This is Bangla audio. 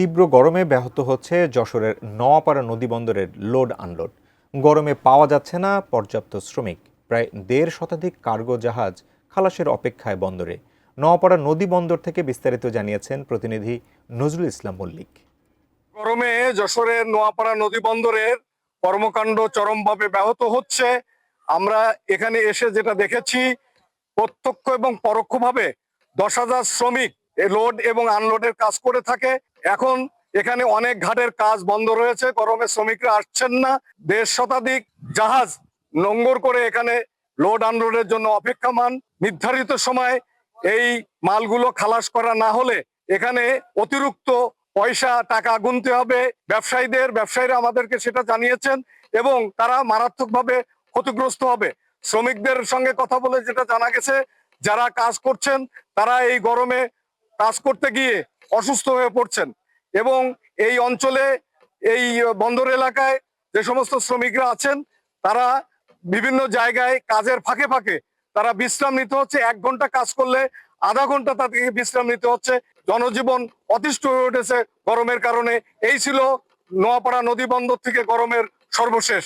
তীব্র গরমে ব্যাহত হচ্ছে যশোরের নোয়াপাড়া নদীবন্দরের লোড আনলোড। গরমে পাওয়া যাচ্ছে না পর্যাপ্ত শ্রমিক। প্রায় ১.৫ শতাধিক কার্গো জাহাজ খালাসের অপেক্ষায় বন্দরে। নোয়াপাড়া নদী বন্দর থেকে বিস্তারিত জানিয়েছেন প্রতিনিধি নজরুল ইসলাম মল্লিক। গরমে যশোরের নোয়াপাড়া নদী বন্দরের কর্মকাণ্ড চরমভাবে ব্যাহত হচ্ছে। আমরা এখানে এসে যেটা দেখেছি, প্রত্যক্ষ এবং পরোক্ষভাবে 10,000 শ্রমিক লোড এবং আনলোডের কাজ করে থাকে। এখন এখানে অনেক ঘাটের কাজ বন্ধ রয়েছে, গরমে শ্রমিকরা আসছেন না। ১.৫ শতাধিক জাহাজ নোঙ্গর করে এখানে লোড আনলোডের জন্য অপেক্ষমান। নির্ধারিত সময় এই মালগুলো খালাস করা না হলে এখানে অতিরিক্ত পয়সা টাকা গুনতে হবে ব্যবসায়ীরা আমাদেরকে সেটা জানিয়েছেন এবং তারা মারাত্মকভাবে ক্ষতিগ্রস্ত হবে। শ্রমিকদের সঙ্গে কথা বলে যেটা জানা গেছে, যারা কাজ করছেন তারা এই গরমে কাজ করতে গিয়ে অসুস্থ হয়ে পড়ছেন এবং এই অঞ্চলে এই বন্দর এলাকায় যে সমস্ত শ্রমিকরা আছেন তারা বিভিন্ন জায়গায় কাজের ফাঁকে ফাঁকে তারা বিশ্রাম নিতে হচ্ছে। 1 ঘন্টা কাজ করলে আধা ঘন্টা তাদেরকে বিশ্রাম নিতে হচ্ছে। জনজীবন অতিষ্ঠ হয়ে উঠেছে গরমের কারণে। এই ছিল নোয়াপাড়া নদী বন্দর থেকে গরমের সর্বশেষ।